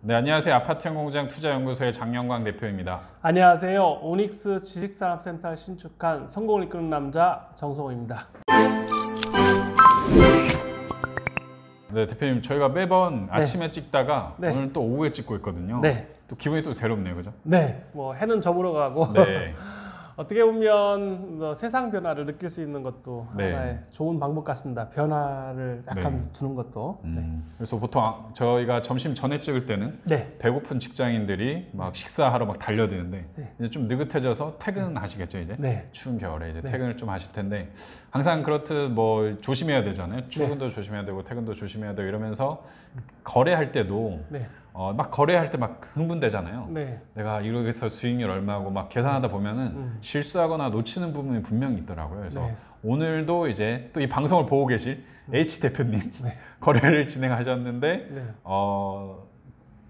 네, 안녕하세요. 아파트형공장 투자연구소의 장영광 대표입니다. 안녕하세요. 오닉스 지식산업센터를 신축한 성공을 이끄는 남자 정성호입니다. 네, 대표님, 저희가 매번 아침에 찍다가 오늘 또 오후에 찍고 있거든요. 또 기분이 또 새롭네요, 그죠? 네, 뭐 해는 저물어 가고 네. 어떻게 보면 세상 변화를 느낄 수 있는 것도 하나의 좋은 방법 같습니다. 변화를 약간 두는 것도. 그래서 보통 저희가 점심 전에 찍을 때는 배고픈 직장인들이 막 식사하러 막 달려드는데 이제 좀 느긋해져서 퇴근하시겠죠, 이제? 추운 겨울에 이제 퇴근을 좀 하실 텐데 항상 그렇듯 뭐 조심해야 되잖아요. 출근도 조심해야 되고 퇴근도 조심해야 되고 이러면서 거래할 때도 막 거래할 때 막 흥분되잖아요. 내가 이러고서 수익률 얼마고 막 계산하다 보면은 실수하거나 놓치는 부분이 분명히 있더라고요. 그래서 오늘도 이제 또 이 방송을 보고 계실 H 대표님 거래를 진행하셨는데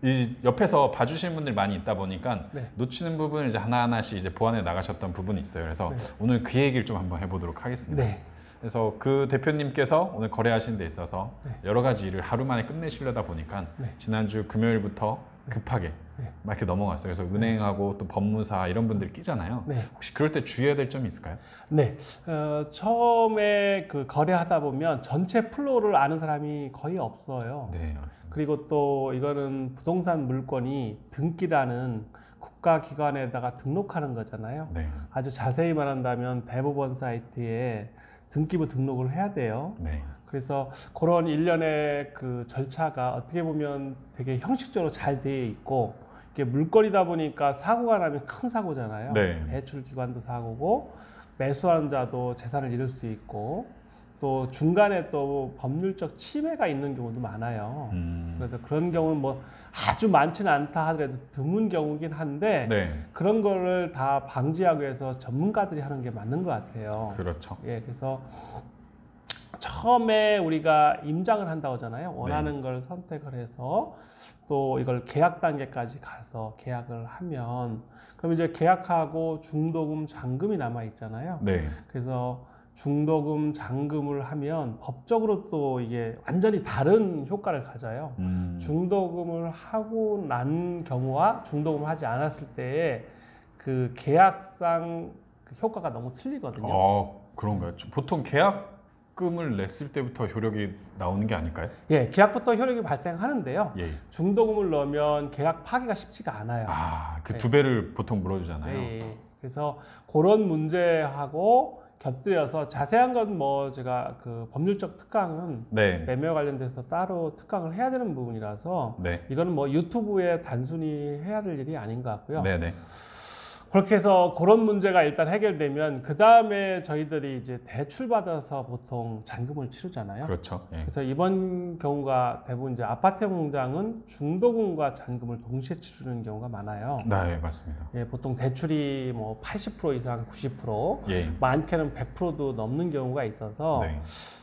이 옆에서 봐주시는 분들이 많이 있다 보니까 놓치는 부분을 이제 하나하나씩 이제 보완해 나가셨던 부분이 있어요. 그래서 오늘 그 얘기를 좀 한번 해보도록 하겠습니다. 그래서 그 대표님께서 오늘 거래하시는 데 있어서 여러 가지 일을 하루 만에 끝내시려다 보니까 지난주 금요일부터 급하게 막 이렇게 넘어갔어요. 그래서 은행하고 또 법무사 이런 분들이 끼잖아요. 혹시 그럴 때 주의해야 될 점이 있을까요? 네, 처음에 그 거래하다 보면 전체 플로우를 아는 사람이 거의 없어요. 그리고 또 이거는 부동산 물건이 등기라는 국가기관에다가 등록하는 거잖아요. 아주 자세히 말한다면 대법원 사이트에 등기부 등록을 해야 돼요. 그래서 그런 일련의 그 절차가 어떻게 보면 되게 형식적으로 잘 되어 있고 이게 물건이다 보니까 사고가 나면 큰 사고잖아요. 대출 기관도 사고고 매수하는 자도 재산을 잃을 수 있고 또 중간에 또 법률적 침해가 있는 경우도 많아요. 그래서 그런 경우는 뭐 아주 많지는 않다 하더라도 드문 경우긴 한데 그런 거를 다 방지하기 위해서 전문가들이 하는 게 맞는 것 같아요. 그렇죠. 그래서 처음에 우리가 임장을 한다고 하잖아요. 원하는 걸 선택을 해서 또 이걸 계약 단계까지 가서 계약을 하면 그럼 이제 계약하고 중도금, 잔금이 남아 있잖아요. 그래서 중도금, 잔금을 하면 법적으로 또 이게 완전히 다른 효과를 가져요. 중도금을 하고 난 경우와 중도금을 하지 않았을 때의 그 계약상 그 효과가 너무 틀리거든요. 그런가요? 보통 계약금을 냈을 때부터 효력이 나오는 게 아닐까요? 계약부터 효력이 발생하는데요. 중도금을 넣으면 계약 파기가 쉽지가 않아요. 그 두 배를 보통 물어주잖아요. 그래서 그런 문제하고 곁들여서 자세한 건 뭐 제가 그 법률적 특강은 매매와 관련돼서 따로 특강을 해야 되는 부분이라서 이거는 뭐 유튜브에 단순히 해야 될 일이 아닌 것 같고요. 그렇게 해서 그런 문제가 일단 해결되면 그 다음에 저희들이 이제 대출 받아서 보통 잔금을 치르잖아요. 그래서 이번 경우가 대부분 이제 아파트형 공장은 중도금과 잔금을 동시에 치르는 경우가 많아요. 맞습니다. 보통 대출이 뭐 80% 이상, 90%, 많게는 100%도 넘는 경우가 있어서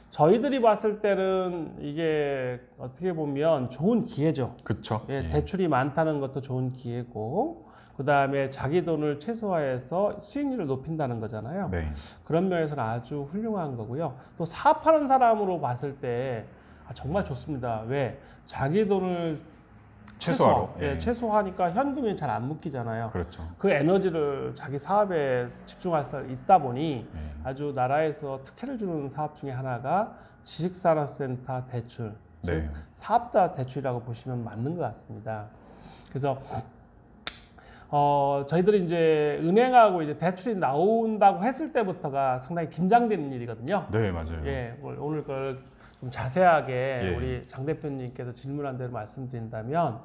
저희들이 봤을 때는 이게 어떻게 보면 좋은 기회죠. 대출이 많다는 것도 좋은 기회고 그 다음에 자기 돈을 최소화해서 수익률을 높인다는 거잖아요. 그런 면에서는 아주 훌륭한 거고요. 또 사업하는 사람으로 봤을 때 정말 좋습니다. 왜? 자기 돈을 최소화하니까 현금이 잘 안 묶이잖아요. 그 에너지를 자기 사업에 집중할 수 있다 보니 아주 나라에서 특혜를 주는 사업 중에 하나가 지식산업센터 대출, 즉 사업자 대출이라고 보시면 맞는 것 같습니다. 그래서 저희들이 이제 은행하고 이제 대출이 나온다고 했을 때부터가 상당히 긴장되는 일이거든요. 맞아요. 오늘 걸 좀 자세하게 우리 장 대표님께서 질문한 대로 말씀드린다면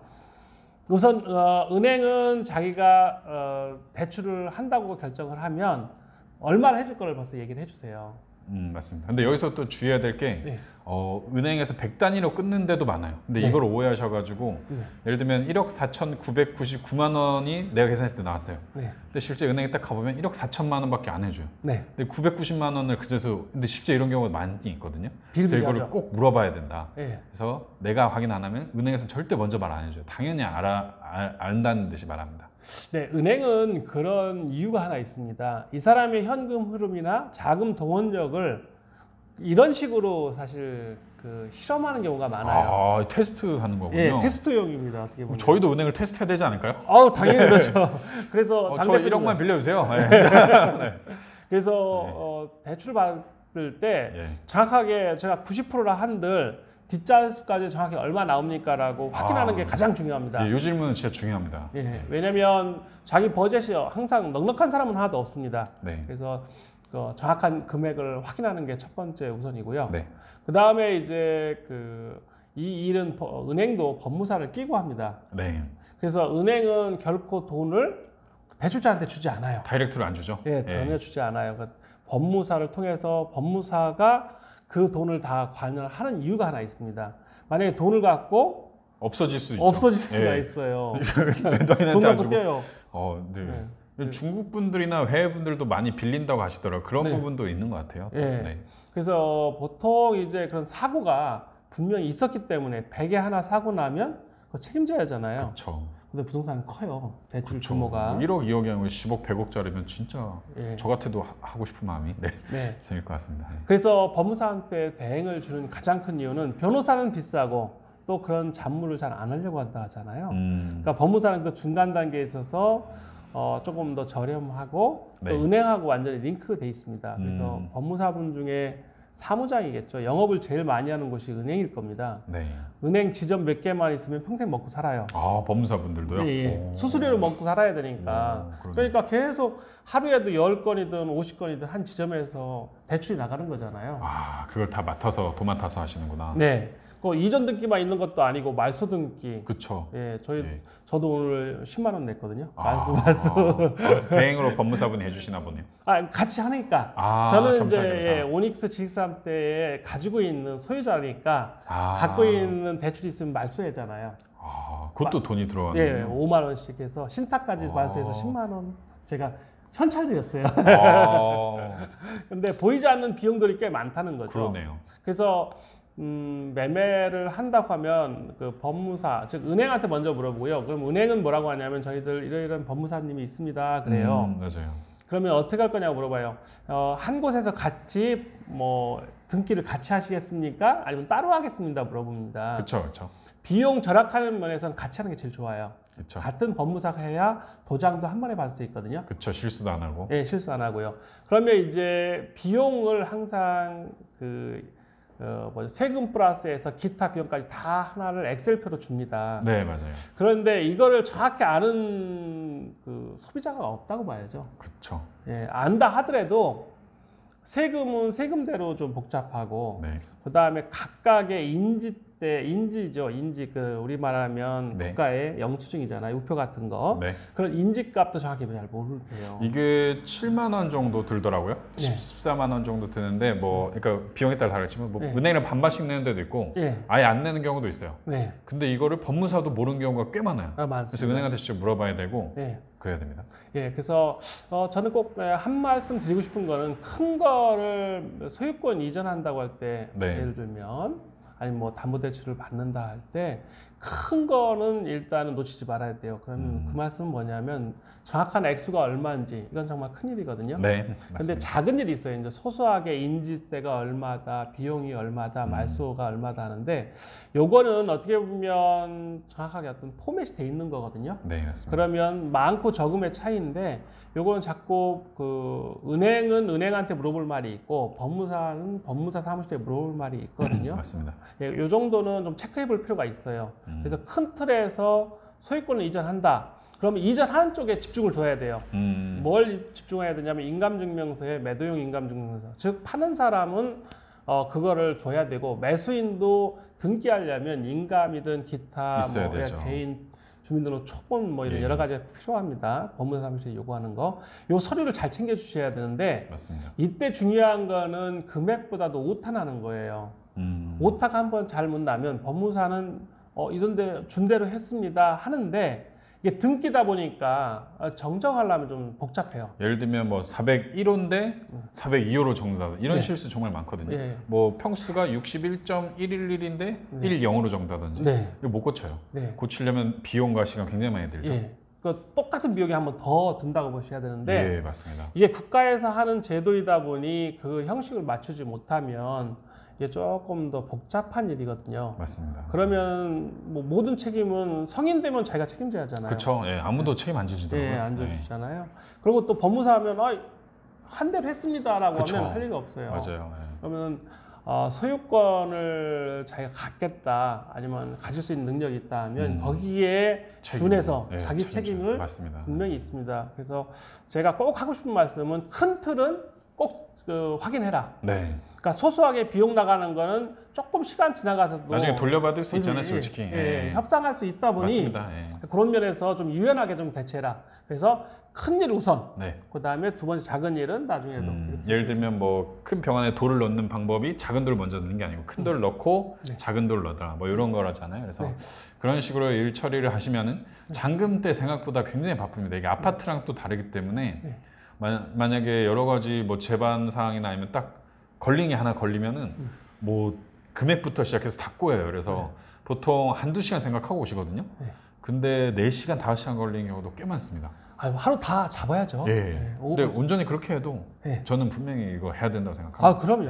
우선 은행은 자기가 대출을 한다고 결정을 하면 얼마를 해줄 거를 벌써 얘기를 해주세요. 맞습니다. 근데 여기서 또 주의해야 될 게 은행에서 100단위로 끊는 데도 많아요. 근데 이걸 오해하셔가지고 예를 들면 1억 4,999만 원이 내가 계산할 때 나왔어요. 근데 실제 은행에 딱 가보면 1억 4천만 원밖에 안 해줘요. 근데 990만 원을 그래서 근데 실제 이런 경우가 많이 있거든요. 그래서 이거를 꼭 물어봐야 된다. 그래서 내가 확인 안 하면 은행에서는 절대 먼저 말 안 해줘요. 당연히 안다는 듯이 말합니다. 은행은 그런 이유가 하나 있습니다. 이 사람의 현금 흐름이나 자금 동원력을 이런 식으로 사실 그 실험하는 경우가 많아요. 아, 테스트하는 거군요. 예, 테스트용입니다. 어떻게 보면. 저희도 은행을 테스트해야 되지 않을까요? 당연히 그렇죠. 그래서 저 1억만 빌려주세요. 네. 네. 그래서 대출 받을 때 예. 정확하게 제가 90%라 한들 뒷자수까지 정확히 얼마 나옵니까라고 확인하는 게 가장 중요합니다. 예, 요 질문은 진짜 중요합니다. 예, 왜냐하면 자기 버젯이 항상 넉넉한 사람은 하나도 없습니다. 네. 그래서 정확한 금액을 확인하는 게 첫 번째 우선이고요. 네. 그 다음에 이제 이 일은 은행도 법무사를 끼고 합니다. 네. 그래서 은행은 결코 돈을 대출자한테 주지 않아요. 다이렉트로 안 주죠? 예, 전혀 주지 않아요. 그러니까 법무사를 통해서 법무사가 그 돈을 다 관여하는 이유가 하나 있습니다. 만약에 돈을 갖고 없어질 수 있죠. 없어질 수가 있어요. 돈 갖고 떼요. 네. 네. 중국 분들이나 해외 분들도 많이 빌린다고 하시더라고요. 그런 네. 부분도 있는 것 같아요. 예. 네. 그래서 보통 이제 그런 사고가 분명히 있었기 때문에 100에 하나 사고 나면 그거 책임져야 하잖아요. 그렇죠. 근데 부동산은 커요. 대출 그쵸. 규모가. 1억, 2억이 아니고 10억, 100억짜리면 진짜 예. 저 같아도 하고 싶은 마음이 생길 것 같습니다. 네. 그래서 법무사한테 대행을 주는 가장 큰 이유는 변호사는 비싸고 또 그런 잡무를 잘 안 하려고 한다 하잖아요. 그러니까 법무사는 그 중간 단계에 있어서 조금 더 저렴하고 또 은행하고 완전히 링크돼 있습니다. 그래서 법무사분 중에 사무장이겠죠. 영업을 제일 많이 하는 곳이 은행일 겁니다. 네. 은행 지점 몇 개만 있으면 평생 먹고 살아요. 아, 법무사분들도요? 예. 수수료를 먹고 살아야 되니까. 그러니까 계속 하루에도 10건이든 50건이든 한 지점에서 대출이 나가는 거잖아요. 아, 그걸 다 맡아서 도맡아서 하시는구나. 네. 그 이전 등기만 있는 것도 아니고 말소 등기. 그렇죠. 예, 저도 오늘 10만 원 냈거든요. 말소. 대행으로 법무사분이 해주시나 보네요. 같이 하니까. 저는 이제 오닉스 지식삼 때에 가지고 있는 소유자니까 갖고 있는 대출이 있으면 말소하잖아요. 그것도 돈이 들어가네요. 예, 5만 원씩 해서 신탁까지 말소해서 10만 원 제가 현찰드렸어요. 근데 보이지 않는 비용들이 꽤 많다는 거죠. 그러네요. 그래서 매매를 한다고 하면 그 법무사, 즉 은행한테 먼저 물어보고요. 그럼 은행은 뭐라고 하냐면 저희들 이러이러한 법무사님이 있습니다. 그래요. 맞아요. 그러면 어떻게 할 거냐고 물어봐요. 한 곳에서 같이 등기를 같이 하시겠습니까? 아니면 따로 하겠습니다. 물어봅니다. 그렇죠. 비용 절약하는 면에서는 같이 하는 게 제일 좋아요. 그쵸. 같은 법무사가 해야 도장도 한 번에 받을 수 있거든요. 그렇죠. 실수도 안 하고. 네, 실수 안 하고요. 그러면 이제 비용을 항상 세금 플러스에서 기타 비용까지 다 하나를 엑셀표로 줍니다. 네, 맞아요. 그런데 이거를 정확히 아는 소비자가 없다고 봐야죠. 그렇죠. 예, 안다 하더라도 세금은 세금대로 좀 복잡하고, 그 다음에 각각의 인지죠. 우리 말하면 국가의 영수증이잖아요. 우표 같은 거. 그런 인지값도 정확히 잘 모르세요. 이게 7만 원 정도 들더라고요. 14만 원 정도 드는데 그러니까 비용에 따라 다르지만 은행을 반반씩 내는 데도 있고 아예 안 내는 경우도 있어요. 근데 이거를 법무사도 모르는 경우가 꽤 많아요. 그래서 은행한테 직접 물어봐야 되고 그래야 됩니다. 예, 그래서 저는 꼭 한 말씀 드리고 싶은 거는 큰 거를 소유권 이전한다고 할 때 예를 들면 아니면 담보대출을 받는다 할 때 큰 거는 일단은 놓치지 말아야 돼요. 그러면 그 말씀은 뭐냐면 정확한 액수가 얼마인지 이건 정말 큰일이거든요. 네, 근데 작은 일이 있어요. 이제 소소하게 인지대가 얼마다, 비용이 얼마다, 말소가 얼마다 하는데 요거는 어떻게 보면 정확하게 어떤 포맷이 돼 있는 거거든요. 네, 맞습니다. 그러면 많고 적음의 차이인데 요거는 자꾸 은행은 은행한테 물어볼 말이 있고 법무사는 법무사 사무실에 물어볼 말이 있거든요. 맞습니다. 예, 요 정도는 좀 체크해 볼 필요가 있어요. 그래서 큰 틀에서 소유권을 이전한다. 그러면 이전하는 쪽에 집중을 둬야 돼요. 뭘 집중해야 되냐면 인감증명서에 매도용 인감증명서. 즉 파는 사람은 그거를 줘야 되고 매수인도 등기하려면 인감이든 기타 개인 주민등록 초본 이런 여러 가지가 필요합니다. 법무사 사무실에 요구하는 거. 요 서류를 잘 챙겨 주셔야 되는데 맞습니다. 이때 중요한 거는 금액보다도 오타나는 거예요. 오타가 한번 잘못 나면 법무사는 이런데 준 대로 했습니다 하는데 이게 등기다 보니까 정정하려면 좀 복잡해요. 예를 들면 401호인데 402호로 정답 이런 실수 정말 많거든요. 평수가 61.111인데 10으로 정답든지 이거 못 고쳐요. 고치려면 비용과 시간 굉장히 많이 들죠. 똑같은 비용이 한번 더 든다고 보셔야 되는데 맞습니다. 이게 국가에서 하는 제도이다 보니 그 형식을 맞추지 못하면 이게 조금 더 복잡한 일이거든요. 맞습니다. 그러면 뭐 모든 책임은 성인 되면 자기가 책임져야 하잖아요. 그렇죠. 예, 아무도 책임 안 지시더라고요. 예, 안 져주시잖아요. 그리고 또 법무사 하면 한 대로 했습니다라고 그쵸. 하면 할 리가 없어요. 맞아요. 예. 그러면 소유권을 자기가 갖겠다 아니면 가질 수 있는 능력이 있다 하면 거기에 준해서 예, 자기 책임을 맞습니다. 분명히 있습니다. 그래서 제가 꼭 하고 싶은 말씀은 큰 틀은 꼭 확인해라. 네. 그러니까 소소하게 비용 나가는 거는 조금 시간 지나가서도 나중에 돌려받을 수 있잖아요, 솔직히. 협상할 수 있다 보니 맞습니다. 그런 면에서 좀 유연하게 좀 대처해라. 그래서 큰 일 우선, 그 다음에 두 번째 작은 일은 나중에도. 예를 들면 뭐 큰 병원에 돌을 넣는 방법이 작은 돌을 먼저 넣는 게 아니고 큰 돌을 넣고 작은 돌을 넣더라, 뭐 이런 거라잖아요. 그래서 그런 식으로 일 처리를 하시면은 잔금 때 생각보다 굉장히 바쁩니다. 이게 아파트랑 또 다르기 때문에 만약에 여러 가지 뭐 재반 사항이나 아니면 딱 걸링이 하나 걸리면은 뭐 금액부터 시작해서 다 꼬여요. 그래서 보통 한두 시간 생각하고 오시거든요. 근데 4시간, 5시간 걸리는 경우도 꽤 많습니다. 하루 다 잡아야죠. 근데 운전이 그렇게 해도 저는 분명히 이거 해야 된다고 생각합니다. 그럼요.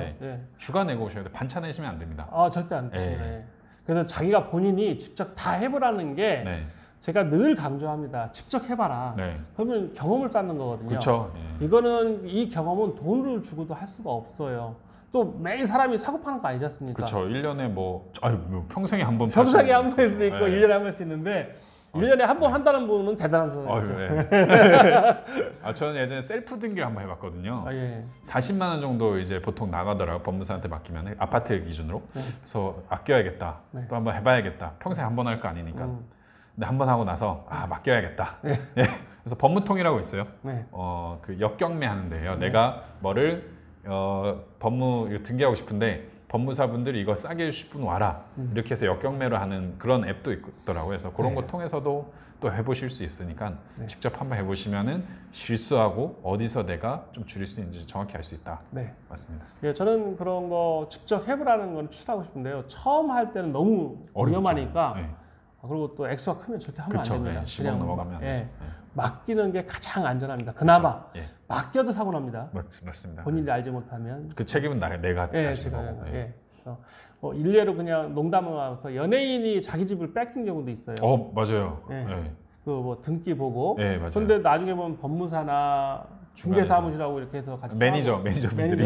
휴가 내고 오셔야 돼. 반차 내시면 안 됩니다. 절대 안 됩니다. 그래서 자기가 본인이 직접 다 해보라는 게 제가 늘 강조합니다. 직접 해봐라. 그러면 경험을 쌓는 거거든요. 그렇죠. 이거는 이 경험은 돈을 주고도 할 수가 없어요. 또 매일 사람이 사고 파는 거 아니지 않습니까? 그렇죠. 1년에 뭐 평생에 한 번 평생에 한 번일 수도 있고 1년에 한 번일 수 있는데 1년에 한 번 한다는 분은 대단한 사람이죠. 저는 예전에 셀프 등기를 한번 해봤거든요. 40만 원 정도 이제 보통 나가더라고요. 법무사한테 맡기면 아파트 기준으로. 그래서 아껴야겠다. 또 한번 해봐야겠다. 평생 한 번 할 거 아니니까. 근데 한 번 하고 나서 맡겨야겠다. 그래서 법무통이라고 있어요. 그 역경매 하는데요. 내가 뭐를 법무 등기하고 싶은데 법무사분들이 이거 싸게 해주실 분 와라. 이렇게 해서 역경매로 하는 그런 앱도 있더라고요. 그래서 그런 거 통해서도 또 해보실 수 있으니까 직접 한번 해보시면은 실수하고 어디서 내가 좀 줄일 수 있는지 정확히 알 수 있다. 맞습니다. 저는 그런 거 직접 해보라는 건 추천하고 싶은데요. 처음 할 때는 너무 위험하니까 그리고 또 액수가 크면 절대 하면 안 됩니다. 10억 넘어가면 안 되죠. 맡기는 게 가장 안전합니다. 그나마 맡겨도 사고 납니다. 맞습니다. 본인이 알지 못하면 그 책임은 내가 다시는 거고. 그래서 일례로 그냥 농담을 하면서 연예인이 자기 집을 뺏긴 경우도 있어요. 맞아요. 그 뭐 등기 보고. 맞아요. 근데 나중에 보면 법무사나 중개사무실하고 이렇게 해서 같이 매니저분들이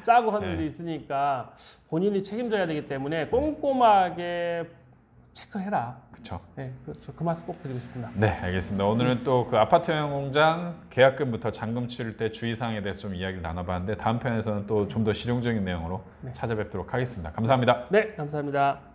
짜고 하는 일이 있으니까 본인이 책임져야 되기 때문에 꼼꼼하게 체크해라. 그렇죠. 그렇죠. 그 말씀 꼭 드리고 싶습니다. 네, 알겠습니다. 오늘은 또 그 아파트형 공장 계약금부터 잔금 치를 때 주의사항에 대해서 좀 이야기를 나눠봤는데 다음 편에서는 또 좀 더 실용적인 내용으로 찾아뵙도록 하겠습니다. 감사합니다. 네, 감사합니다.